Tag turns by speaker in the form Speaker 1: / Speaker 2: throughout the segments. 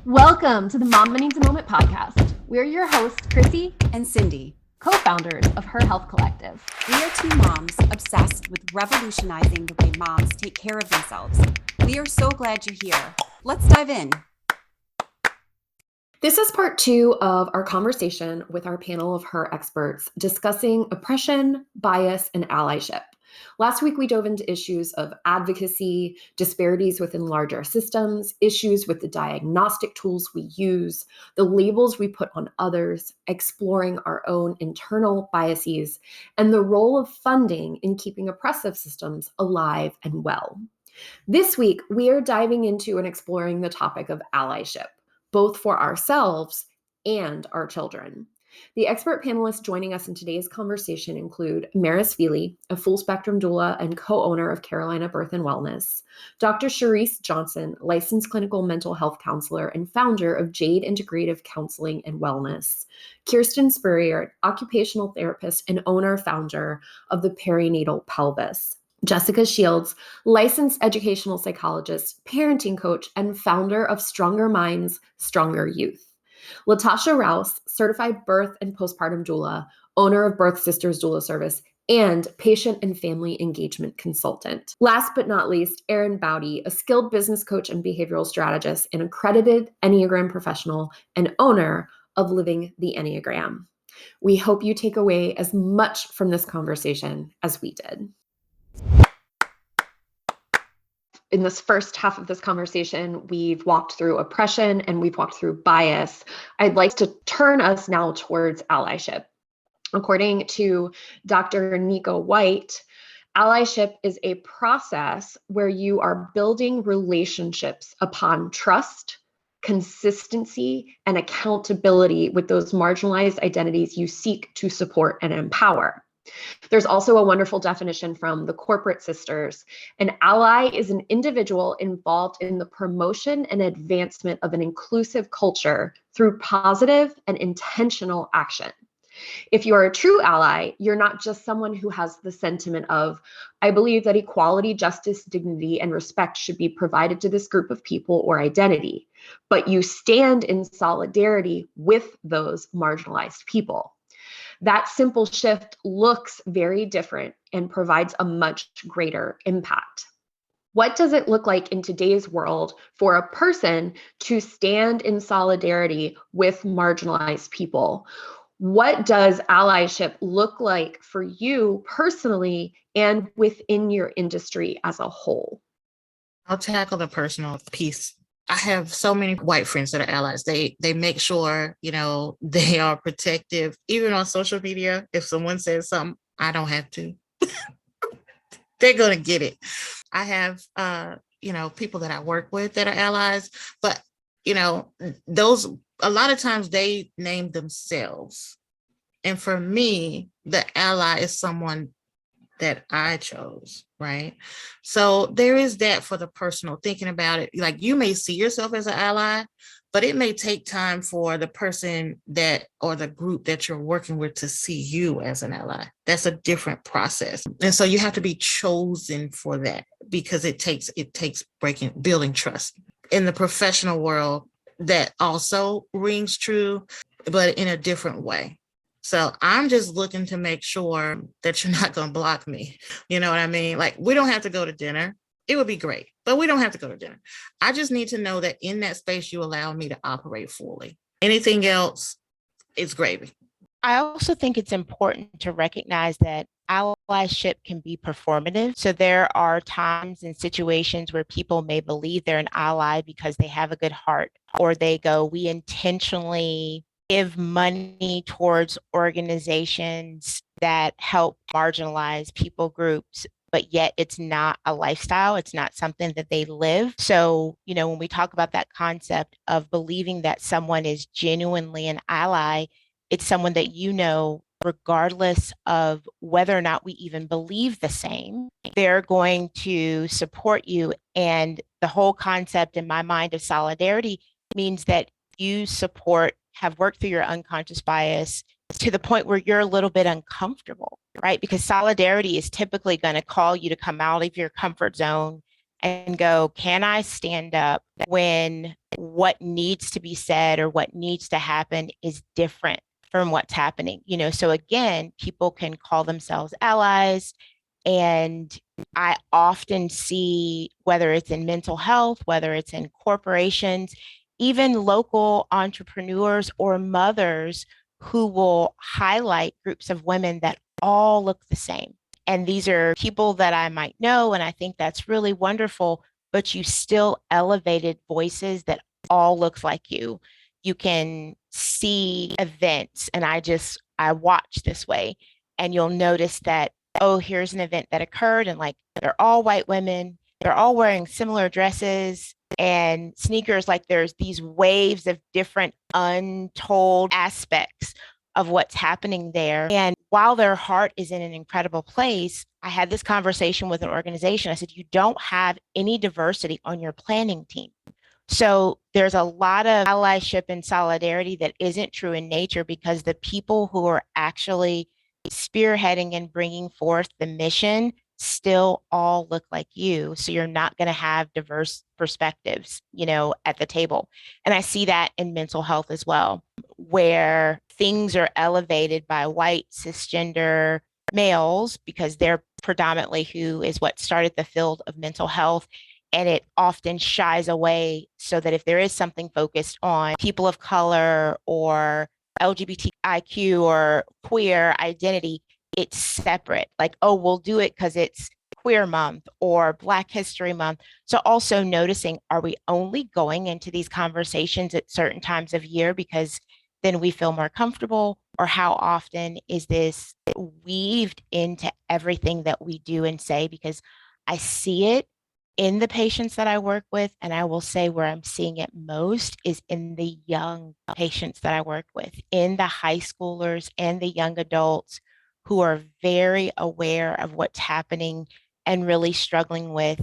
Speaker 1: Welcome to the Mom Needs a Moment podcast. We're your hosts, Chrissy
Speaker 2: and Cindy,
Speaker 1: co-founders of HER Health Collective.
Speaker 2: We are two moms obsessed with revolutionizing the way moms take care of themselves. We are so glad you're here. Let's dive in.
Speaker 3: This is part 2 of our conversation with our panel of HER experts discussing oppression, bias, and allyship. Last week, we dove into issues of advocacy, disparities within larger systems, issues with the diagnostic tools we use, the labels we put on others, exploring our own internal biases, and the role of funding in keeping oppressive systems alive and well. This week, we are diving into and exploring the topic of allyship, both for ourselves and our children. The expert panelists joining us in today's conversation include Maris Feely, a full-spectrum doula and co-owner of Carolina Birth and Wellness, Dr. Charisse Johnson, licensed clinical mental health counselor and founder of Jade Integrative Counseling and Wellness, Kirsten Spurrier, occupational therapist and owner-founder of the Perinatal Pelvis, Jessica Shields, licensed educational psychologist, parenting coach, and founder of Stronger Minds, Stronger Youth, LaToshia Rouse, certified birth and postpartum doula, owner of Birth Sisters Doula service, and patient and family engagement consultant. Last but not least, Erin Baute, a skilled business coach and behavioral strategist, an accredited Enneagram professional, and owner of Living the Enneagram. We hope you take away as much from this conversation as we did. In this first half of this conversation, we've walked through oppression and we've walked through bias. I'd like to turn us now towards allyship. According to Dr. Nico White, allyship is a process where you are building relationships upon trust, consistency, and accountability with those marginalized identities you seek to support and empower. There's also a wonderful definition from the Corporate Sisters. An ally is an individual involved in the promotion and advancement of an inclusive culture through positive and intentional action. If you are a true ally, you're not just someone who has the sentiment of, I believe that equality, justice, dignity, and respect should be provided to this group of people or identity, but you stand in solidarity with those marginalized people. That simple shift looks very different and provides a much greater impact. What does it look like in today's world for a person to stand in solidarity with marginalized people? What does allyship look like for you personally and within your industry as a whole?
Speaker 4: I'll tackle the personal piece. I have so many white friends that are allies. They make sure, they are protective. Even on social media, if someone says something, I don't have to. They're going to get it. I have, people that I work with that are allies, but, those, a lot of times they name themselves. And for me, the ally is someone that I chose, right? So there is that for the personal, thinking about it. Like, you may see yourself as an ally, but it may take time for the person that, or the group that you're working with, to see you as an ally. That's a different process. And so you have to be chosen for that, because it takes building trust. In the professional world, that also rings true, but in a different way. So I'm just looking to make sure that you're not going to block me. You know what I mean? Like, we don't have to go to dinner. It would be great, but we don't have to go to dinner. I just need to know that in that space, you allow me to operate fully. Anything else is gravy.
Speaker 5: I also think it's important to recognize that allyship can be performative. So there are times and situations where people may believe they're an ally because they have a good heart, or they go, we intentionally give money towards organizations that help marginalized people groups, but yet it's not a lifestyle. It's not something that they live. So, when we talk about that concept of believing that someone is genuinely an ally, it's someone that regardless of whether or not we even believe the same, they're going to support you. And the whole concept in my mind of solidarity means that you have worked through your unconscious bias to the point where you're a little bit uncomfortable, right? Because solidarity is typically going to call you to come out of your comfort zone and go, can I stand up when what needs to be said or what needs to happen is different from what's happening? So again, people can call themselves allies. And I often see, whether it's in mental health, whether it's in corporations, even local entrepreneurs or mothers who will highlight groups of women that all look the same. And these are people that I might know, and I think that's really wonderful, but you still elevated voices that all looks like you. You can see events, and I watch this way, and you'll notice that, oh, here's an event that occurred, and like they're all white women, they're all wearing similar dresses and sneakers. Like there's these waves of different untold aspects of what's happening there. And while their heart is in an incredible place, I had this conversation with an organization. I said, you don't have any diversity on your planning team. So there's a lot of allyship and solidarity that isn't true in nature, because the people who are actually spearheading and bringing forth the mission still all look like you. So you're not going to have diverse perspectives, at the table. And I see that in mental health as well, where things are elevated by white cisgender males because they're predominantly who is what started the field of mental health. And it often shies away, so that if there is something focused on people of color or LGBTIQ or queer identity, it's separate. Like, oh, we'll do it because it's Queer Month or Black History Month. So also noticing, are we only going into these conversations at certain times of year because then we feel more comfortable? Or how often is this weaved into everything that we do and say? Because I see it in the patients that I work with, and I will say where I'm seeing it most is in the young patients that I work with, in the high schoolers and the young adults who are very aware of what's happening and really struggling with,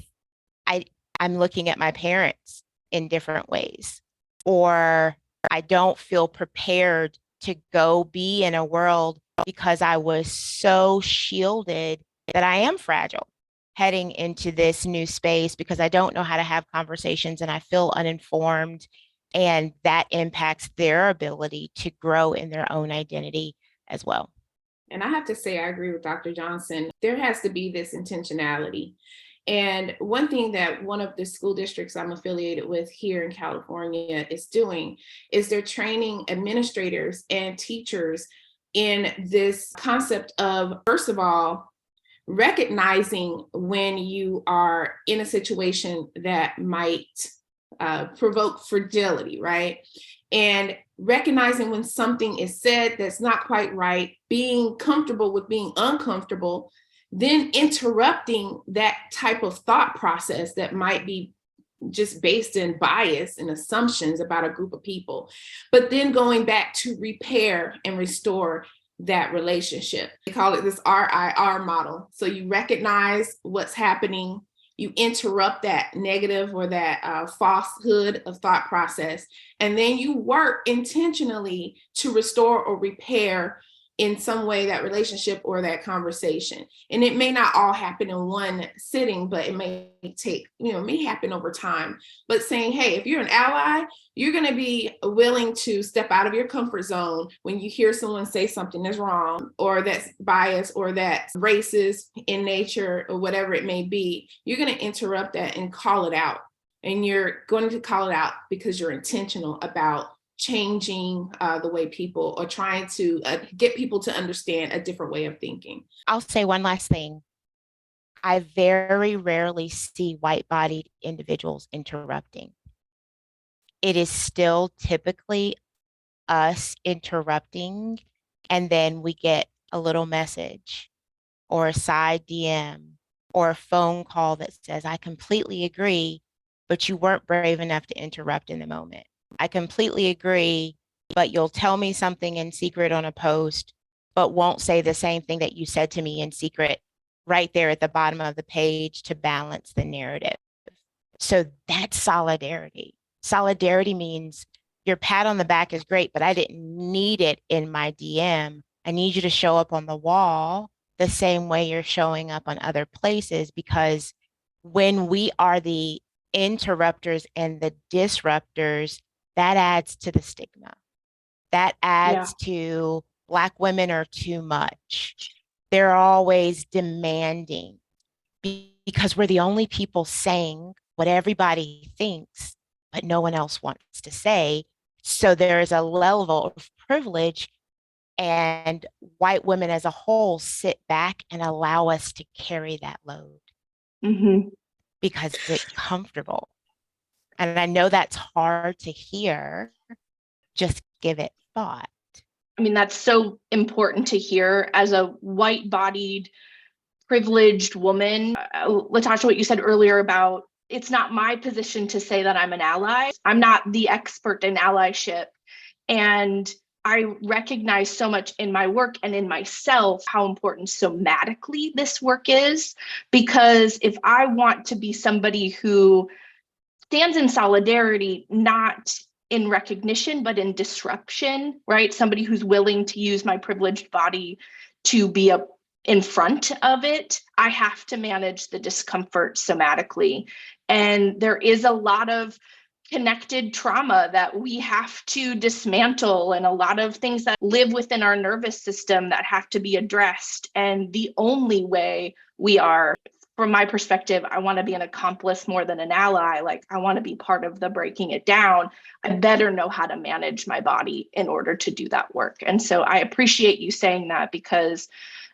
Speaker 5: I'm looking at my parents in different ways, or I don't feel prepared to go be in a world because I was so shielded that I am fragile heading into this new space, because I don't know how to have conversations and I feel uninformed, and that impacts their ability to grow in their own identity as well.
Speaker 6: And I have to say, I agree with Dr. Johnson. There has to be this intentionality. And one thing that one of the school districts I'm affiliated with here in California is doing is they're training administrators and teachers in this concept of, first of all, recognizing when you are in a situation that might provoke fragility, right? And recognizing when something is said that's not quite right, being comfortable with being uncomfortable, then interrupting that type of thought process that might be just based in bias and assumptions about a group of people, but then going back to repair and restore that relationship. They call it this RIR model. So you recognize what's happening, you interrupt that negative or that falsehood of thought process, and then you work intentionally to restore or repair in some way that relationship or that conversation. And it may not all happen in one sitting, but it may take, it may happen over time. But saying, hey, if you're an ally, you're going to be willing to step out of your comfort zone when you hear someone say something that's wrong, or that's biased, or that's racist in nature, or whatever it may be. You're going to interrupt that and call it out. And you're going to call it out because you're intentional about changing the way people, or trying to get people to understand a different way of thinking.
Speaker 5: I'll say one last thing. I very rarely see white-bodied individuals interrupting. It is still typically us interrupting, and then we get a little message or a side DM or a phone call that says, I completely agree, but you weren't brave enough to interrupt in the moment. I completely agree, but you'll tell me something in secret on a post, but won't say the same thing that you said to me in secret right there at the bottom of the page to balance the narrative. So that's solidarity. Solidarity means your pat on the back is great, but I didn't need it in my DM. I need you to show up on the wall the same way you're showing up on other places, because When we are the interrupters and the disruptors, that adds to the stigma. That adds to Black women are too much. They're always demanding because we're the only people saying what everybody thinks, but no one else wants to say. So there is a level of privilege, and white women as a whole sit back and allow us to carry that load because it's comfortable. And I know that's hard to hear. Just give it thought.
Speaker 7: I mean, that's so important to hear as a white-bodied, privileged woman. LaToshia, what you said earlier about it's not my position to say that I'm an ally. I'm not the expert in allyship. And I recognize so much in my work and in myself how important somatically this work is. Because if I want to be somebody who stands in solidarity, not in recognition, but in disruption, right? Somebody who's willing to use my privileged body to be in front of it, I have to manage the discomfort somatically. And there is a lot of connected trauma that we have to dismantle, and a lot of things that live within our nervous system that have to be addressed. And the only way we are, from my perspective, I want to be an accomplice more than an ally. Like, I want to be part of the breaking it down. I better know how to manage my body in order to do that work. And so I appreciate you saying that, because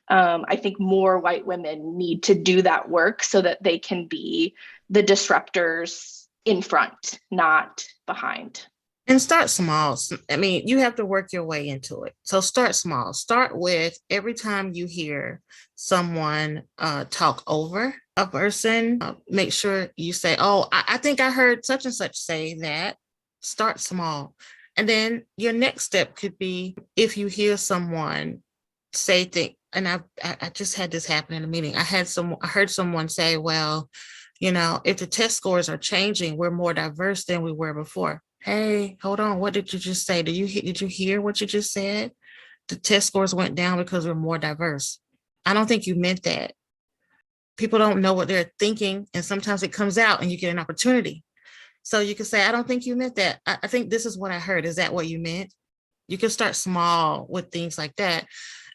Speaker 7: I think more white women need to do that work so that they can be the disruptors in front, not behind.
Speaker 4: And start small. I mean, you have to work your way into it. So start small. Start with every time you hear someone talk over a person, make sure you say, oh, I think I heard such and such say that. Start small. And then your next step could be, if you hear someone say things, and I just had this happen in a meeting. I heard someone say, well, you know, if the test scores are changing, we're more diverse than we were before. Hey, hold on. What did you just say? Did you hear what you just said? The test scores went down because we're more diverse. I don't think you meant that. People don't know what they're thinking, and sometimes it comes out and you get an opportunity. So you can say, I don't think you meant that. I think this is what I heard. Is that what you meant? You can start small with things like that.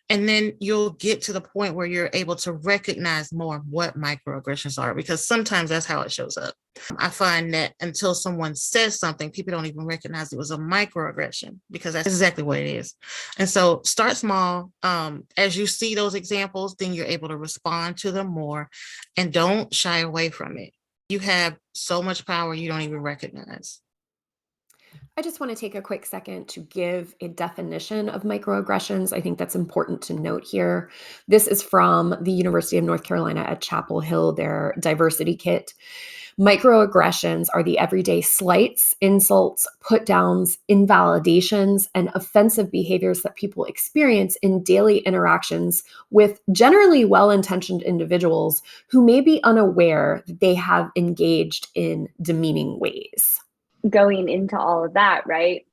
Speaker 4: And then you'll get to the point where you're able to recognize more what microaggressions are, because sometimes that's how it shows up. I find that until someone says something, people don't even recognize it was a microaggression, because that's exactly what it is. And so start small. As you see those examples, then you're able to respond to them more, and don't shy away from it. You have so much power you don't even recognize.
Speaker 3: I just want to take a quick second to give a definition of microaggressions. I think that's important to note here. This is from the University of North Carolina at Chapel Hill, their diversity kit. Microaggressions are the everyday slights, insults, put downs, invalidations, and offensive behaviors that people experience in daily interactions with generally well-intentioned individuals who may be unaware that they have engaged in demeaning ways.
Speaker 8: Going into all of that, right?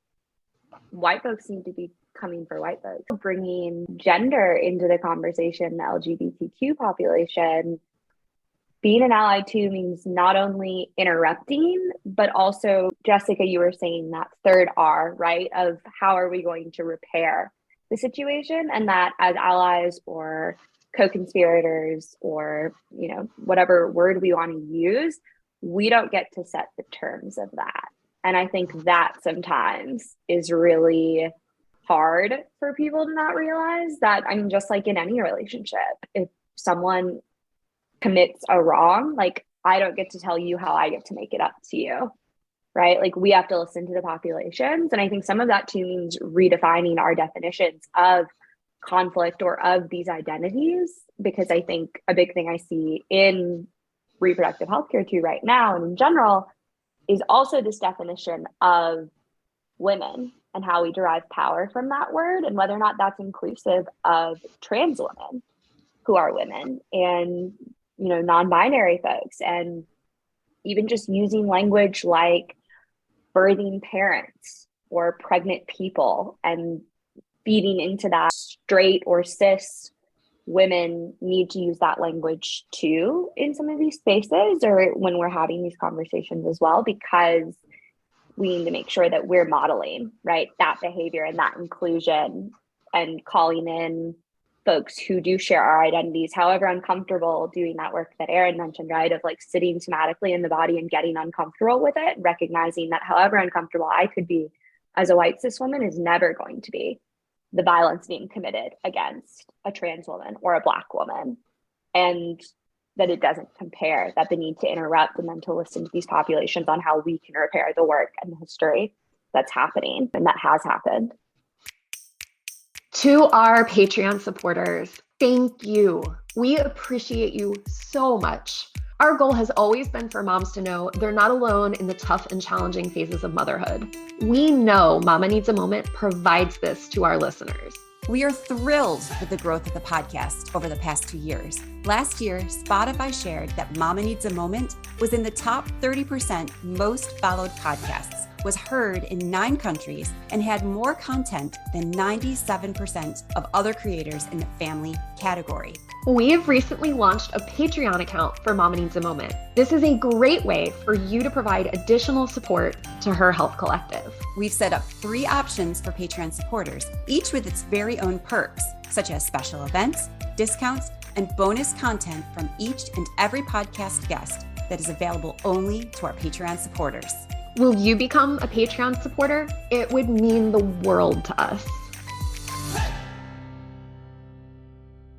Speaker 8: White folks need to be coming for white folks. Bringing gender into the conversation, the LGBTQ population, being an ally too means not only interrupting, but also, Jessica, you were saying that third R, right? Of how are we going to repair the situation? And that as allies or co-conspirators, or, you know, whatever word we want to use, we don't get to set the terms of that. And I think that sometimes is really hard for people to not realize that. I mean, just like in any relationship, if someone commits a wrong, like, I don't get to tell you how I get to make it up to you, right? Like, we have to listen to the populations. And I think some of that too means redefining our definitions of conflict or of these identities, because I think a big thing I see in reproductive healthcare too right now, and in general, is also this definition of women and how we derive power from that word, and whether or not that's inclusive of trans women who are women, and, you know, non-binary folks, and even just using language like birthing parents or pregnant people, and feeding into that straight or cis women need to use that language too in some of these spaces, or when we're having these conversations as well, because we need to make sure that we're modeling, right, that behavior and that inclusion, and calling in folks who do share our identities, however uncomfortable, doing that work that Erin mentioned, right, of like sitting somatically in the body and getting uncomfortable with it, recognizing that however uncomfortable I could be as a white cis woman is never going to be the violence being committed against a trans woman or a Black woman, and that it doesn't compare, that the need to interrupt and then to listen to these populations on how we can repair the work and the history that's happening and that has happened.
Speaker 3: To our Patreon supporters, thank you. We appreciate you so much. Our goal has always been for moms to know they're not alone in the tough and challenging phases of motherhood. We know Mama Needs a Moment provides this to our listeners.
Speaker 2: We are thrilled with the growth of the podcast over the past 2 years. Last year, Spotify shared that Mama Needs a Moment was in the top 30% most followed podcasts, was heard in 9 countries, and had more content than 97% of other creators in the family category.
Speaker 3: We have recently launched a Patreon account for Mama Needs a Moment. This is a great way for you to provide additional support to HER Health Collective.
Speaker 2: We've set up 3 options for Patreon supporters, each with its very own perks, such as special events, discounts, and bonus content from each and every podcast guest that is available only to our Patreon supporters.
Speaker 3: Will you become a Patreon supporter? It would mean the world to us.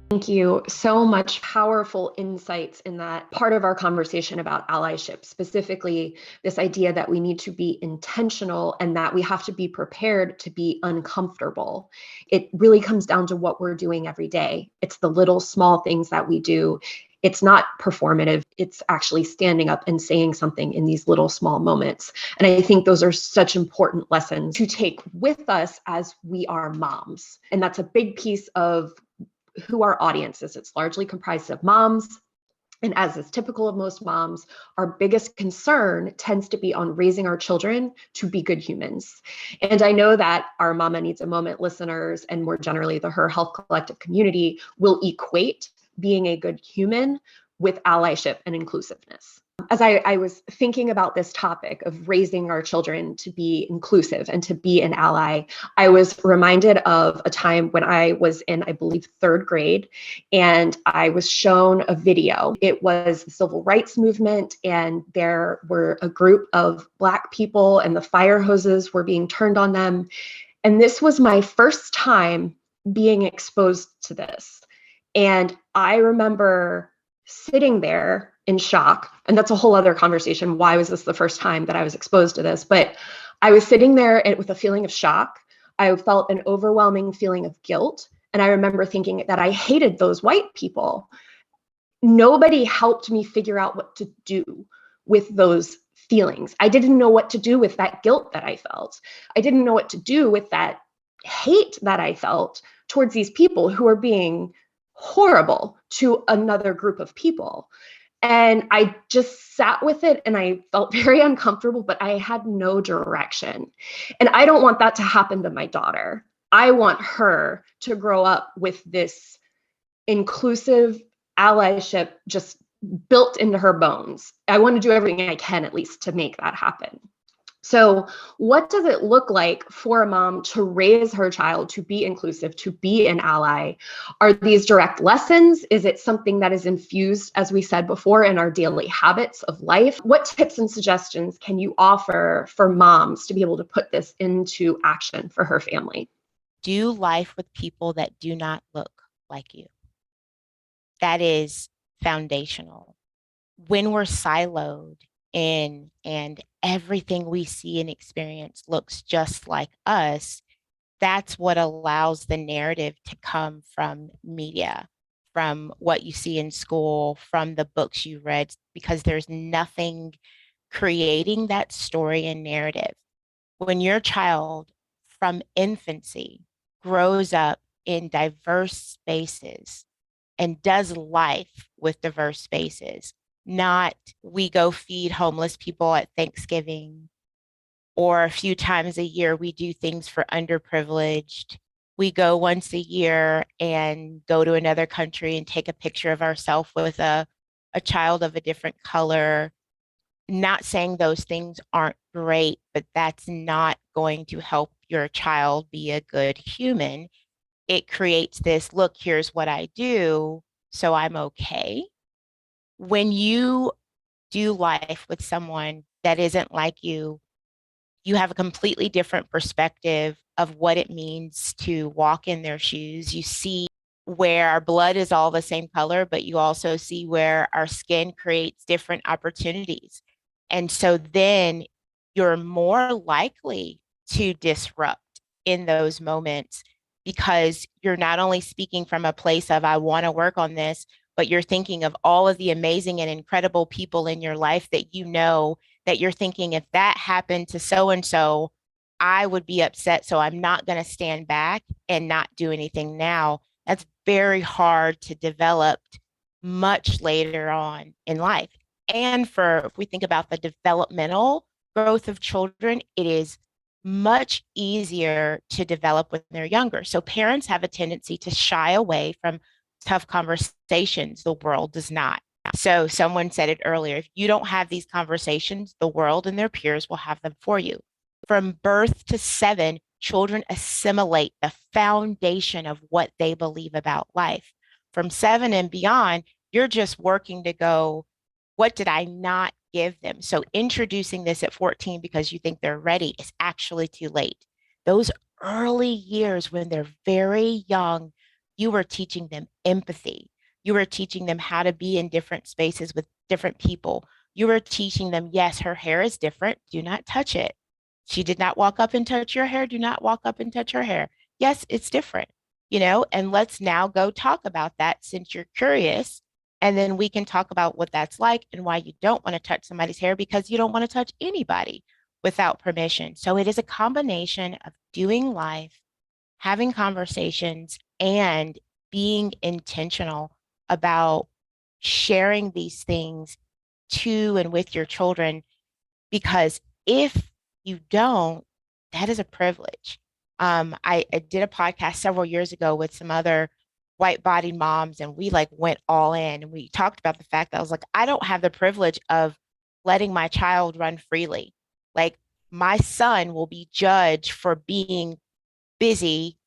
Speaker 3: Thank you so much. Powerful insights in that part of our conversation about allyship, specifically this idea that we need to be intentional and that we have to be prepared to be uncomfortable. It really comes down to what we're doing every day. It's the little small things that we do. It's not performative. It's actually standing up and saying something in these little small moments. And I think those are such important lessons to take with us as we are moms. And that's a big piece of who our audience is. It's largely comprised of moms. And as is typical of most moms, our biggest concern tends to be on raising our children to be good humans. And I know that our Mama Needs a Moment listeners, and more generally the HER Health Collective community, will equate being a good human with allyship and inclusiveness. As I was thinking about this topic of raising our children to be inclusive and to be an ally, I was reminded of a time when I was in, I believe, 3rd grade, and I was shown a video. It was the civil rights movement, and there were a group of Black people, and the fire hoses were being turned on them. And this was my first time being exposed to this. And I remember sitting there in shock. And that's a whole other conversation. Why was this the first time that I was exposed to this? But I was sitting there with a feeling of shock. I felt an overwhelming feeling of guilt. And I remember thinking that I hated those white people. Nobody helped me figure out what to do with those feelings. I didn't know what to do with that guilt that I felt. I didn't know what to do with that hate that I felt towards these people who are being horrible to another group of people. And I just sat with it and I felt very uncomfortable, but I had no direction. And I don't want that to happen to my daughter. I want her to grow up with this inclusive allyship just built into her bones. I want to do everything I can, at least, to make that happen. So what does it look like for a mom to raise her child to be inclusive, to be an ally? Are these direct lessons? Is it something that is infused, as we said before, in our daily habits of life? What tips and suggestions can you offer for moms to be able to put this into action for her family?
Speaker 5: Do life with people that do not look like you. That is foundational. When we're siloed in and everything we see and experience looks just like us, that's what allows the narrative to come from media, from what you see in school, from the books you read, because there's nothing creating that story and narrative. When your child from infancy grows up in diverse spaces and does life with diverse spaces, not we go feed homeless people at Thanksgiving, or a few times a year we do things for underprivileged. we go once a year and go to another country and take a picture of ourselves with a child of a different color. Not saying those things aren't great, but that's not going to help your child be a good human. It creates this, look, here's what I do, so I'm okay. When you do life with someone that isn't like you have a completely different perspective of what it means to walk in their shoes. You see where our blood is all the same color, but you also see where our skin creates different opportunities. And so then you're more likely to disrupt in those moments because you're not only speaking from a place of, I want to work on this, but you're thinking of all of the amazing and incredible people in your life that you know, that you're thinking, if that happened to so and so, I would be upset. So I'm not going to stand back and not do anything now. That's very hard to develop much later on in life. And if we think about the developmental growth of children, it is much easier to develop when they're younger. So parents have a tendency to shy away from tough conversations. The world does not. So someone said it earlier, if you don't have these conversations, the world and their peers will have them for you. From birth to 7, children assimilate the foundation of what they believe about life. From 7 and beyond, you're just working to go, what did I not give them? So introducing this at 14 because you think they're ready is actually too late. Those early years when they're very young, you are teaching them empathy. You are teaching them how to be in different spaces with different people. You are teaching them, yes, her hair is different. Do not touch it. She did not walk up and touch your hair. Do not walk up and touch her hair. Yes, it's different, and let's now go talk about that since you're curious. And then we can talk about what that's like and why you don't want to touch somebody's hair because you don't want to touch anybody without permission. So it is a combination of doing life, having conversations, and being intentional about sharing these things to and with your children. Because if you don't, that is a privilege. I did a podcast several years ago with some other white-bodied moms, and we went all in, and we talked about the fact that I was like, I don't have the privilege of letting my child run freely. Like, my son will be judged for being busy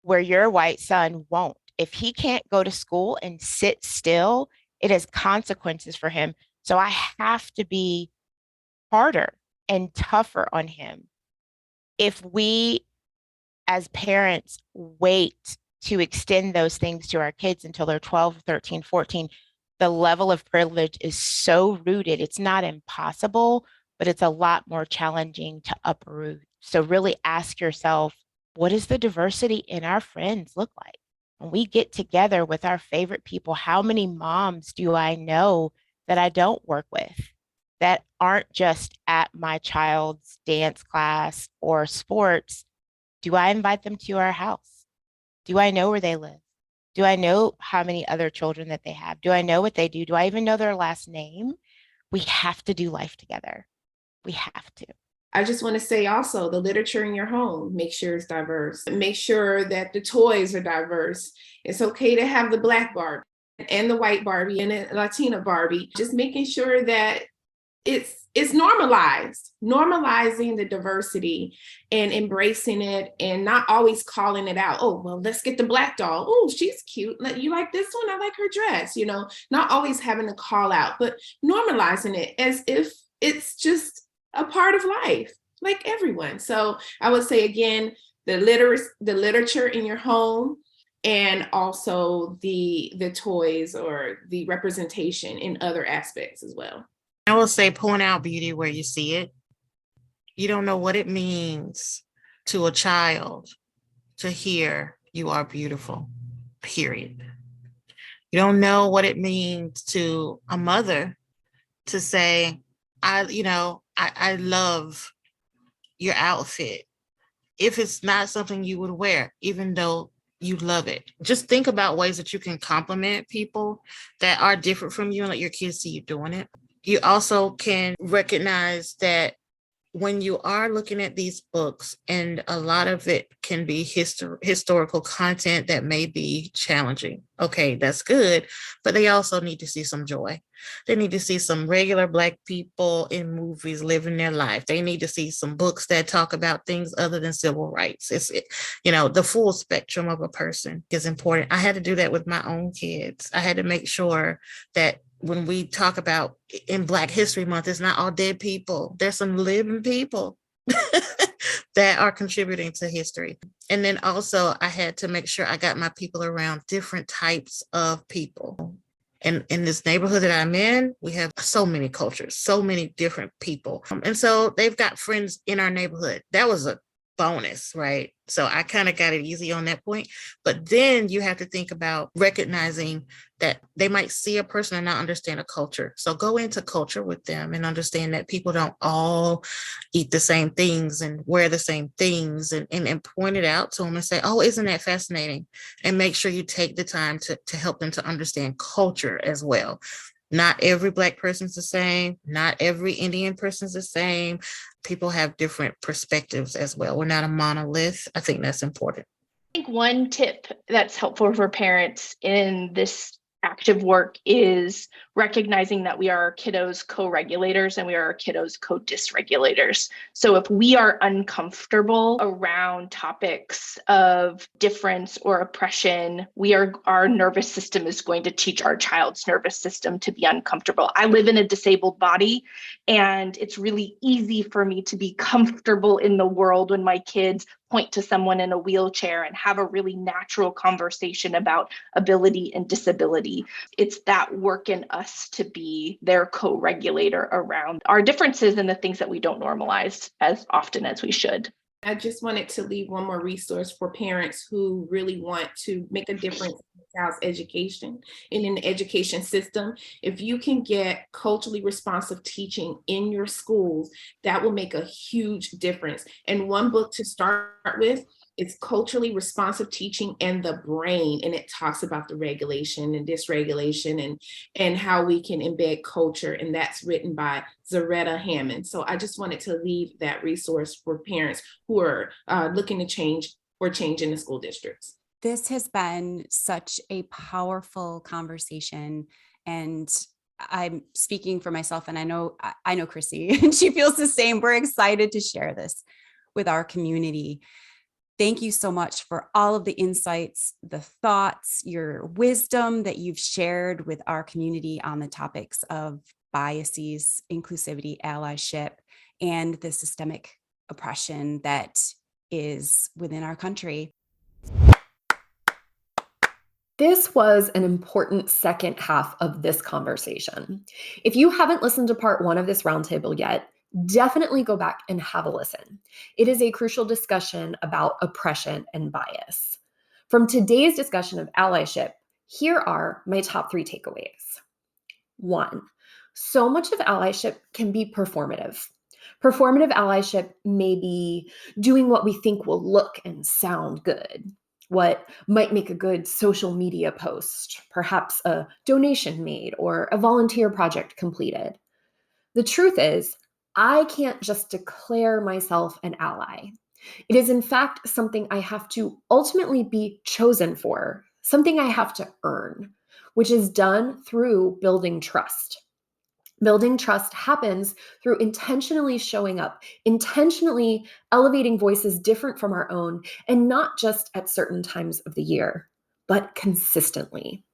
Speaker 5: where your white son won't. If he can't go to school and sit still, it has consequences for him. So I have to be harder and tougher on him. If we as parents wait to extend those things to our kids until they're 12, 13, 14, the level of privilege is so rooted. It's not impossible, but it's a lot more challenging to uproot. So really ask yourself, what does the diversity in our friends look like? When we get together with our favorite people, how many moms do I know that I don't work with that aren't just at my child's dance class or sports? Do I invite them to our house? Do I know where they live? Do I know how many other children that they have? Do I know what they do? Do I even know their last name? We have to do life together. We have to.
Speaker 6: I just want to say also the literature in your home, make sure it's diverse. Make sure that the toys are diverse. It's okay to have the Black Barbie and the white Barbie and a Latina Barbie. Just making sure that it's normalized, normalizing the diversity and embracing it and not always calling it out. Oh, well, let's get the Black doll. Oh, she's cute. You like this one? I like her dress. Not always having to call out, but normalizing it as if it's just a part of life, like everyone. So I would say, again, the literature in your home, and also the toys or the representation in other aspects as well.
Speaker 4: I will say, point out beauty where you see it. You don't know what it means to a child to hear you are beautiful, period. You don't know what it means to a mother to say, I love your outfit. If it's not something you would wear, even though you love it. Just think about ways that you can compliment people that are different from you and let your kids see you doing it. You also can recognize that when you are looking at these books, and a lot of it can be historical content that may be challenging. Okay, that's good, but they also need to see some joy. They need to see some regular Black people in movies living their life. They need to see some books that talk about things other than civil rights. The full spectrum of a person is important. I had to do that with my own kids. I had to make sure that when we talk about in Black History Month, it's not all dead people. There's some living people that are contributing to history. And then also I had to make sure I got my people around different types of people. And in this neighborhood that I'm in, we have so many cultures, so many different people. And so they've got friends in our neighborhood. That was a bonus, right? So I kind of got it easy on that point. But then you have to think about recognizing that they might see a person and not understand a culture. So go into culture with them and understand that people don't all eat the same things and wear the same things, and point it out to them and say, oh, isn't that fascinating? And make sure you take the time to help them to understand culture as well. Not every Black person's the same. Not every Indian person's the same. People have different perspectives as well. We're not a monolith. I think that's important.
Speaker 7: I think one tip that's helpful for parents in this active work is recognizing that we are our kiddos' co-regulators and we are our kiddos' co-dysregulators. So if we are uncomfortable around topics of difference or oppression, our nervous system is going to teach our child's nervous system to be uncomfortable. I live in a disabled body, and it's really easy for me to be comfortable in the world when my kids point to someone in a wheelchair and have a really natural conversation about ability and disability. It's that work in us to be their co-regulator around our differences and the things that we don't normalize as often as we should.
Speaker 6: I just wanted to leave one more resource for parents who really want to make a difference in the child's education and in the education system. If you can get culturally responsive teaching in your schools, that will make a huge difference. And one book to start with, it's Culturally Responsive Teaching and the Brain, and it talks about the regulation and dysregulation and how we can embed culture, and that's written by Zaretta Hammond. So I just wanted to leave that resource for parents who are looking to change or change in the school districts.
Speaker 2: This has been such a powerful conversation, and I'm speaking for myself, and I know Chrissy, and she feels the same. We're excited to share this with our community. Thank you so much for all of the insights, the thoughts, your wisdom that you've shared with our community on the topics of biases, inclusivity, allyship, and the systemic oppression that is within our country.
Speaker 3: This was an important second half of this conversation. If you haven't listened to part 1 of this roundtable yet, definitely go back and have a listen. It is a crucial discussion about oppression and bias. From today's discussion of allyship, here are my top 3 takeaways. 1, so much of allyship can be performative. Performative allyship may be doing what we think will look and sound good, what might make a good social media post, perhaps a donation made or a volunteer project completed. The truth is, I can't just declare myself an ally. It is, in fact, something I have to ultimately be chosen for, something I have to earn, which is done through building trust. Building trust happens through intentionally showing up, intentionally elevating voices different from our own, and not just at certain times of the year, but consistently.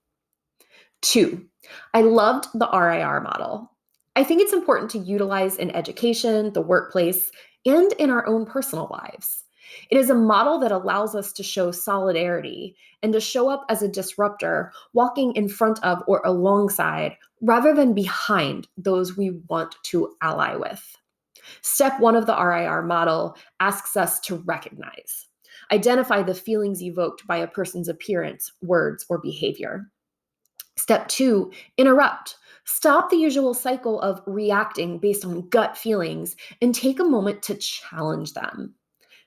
Speaker 3: 2, I loved the RIR model. I think it's important to utilize in education, the workplace, and in our own personal lives. It is a model that allows us to show solidarity and to show up as a disruptor, walking in front of or alongside, rather than behind those we want to ally with. Step 1 of the RIR model asks us to recognize, identify the feelings evoked by a person's appearance, words, or behavior. Step 2, interrupt. Stop the usual cycle of reacting based on gut feelings and take a moment to challenge them.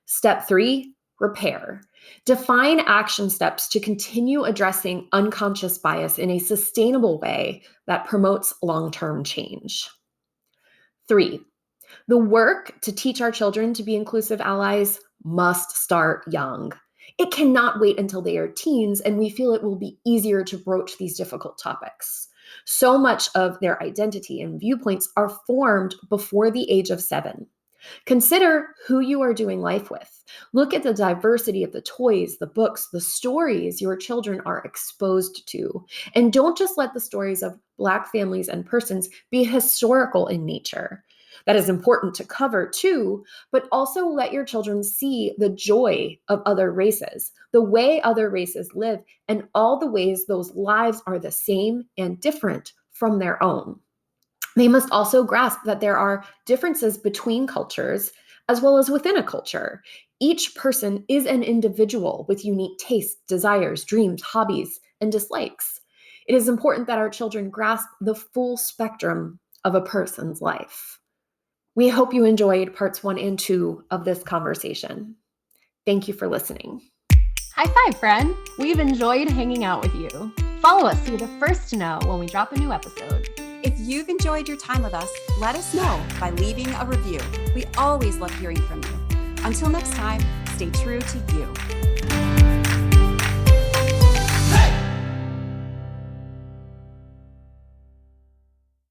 Speaker 3: Step 3, repair. Define action steps to continue addressing unconscious bias in a sustainable way that promotes long-term change. 3, The work to teach our children to be inclusive allies must start young. It cannot wait until they are teens, and we feel it will be easier to broach these difficult topics. So much of their identity and viewpoints are formed before the age of 7. Consider who you are doing life with. Look at the diversity of the toys, the books, the stories your children are exposed to. And don't just let the stories of Black families and persons be historical in nature. That is important to cover too, but also let your children see the joy of other races, the way other races live, and all the ways those lives are the same and different from their own. They must also grasp that there are differences between cultures as well as within a culture. Each person is an individual with unique tastes, desires, dreams, hobbies, and dislikes. It is important that our children grasp the full spectrum of a person's life. We hope you enjoyed parts 1 and 2 of this conversation. Thank you for listening.
Speaker 1: High five, friend. We've enjoyed hanging out with you. Follow us so you're the first to know when we drop a new episode.
Speaker 2: If you've enjoyed your time with us, let us know by leaving a review. We always love hearing from you. Until next time, stay true to you.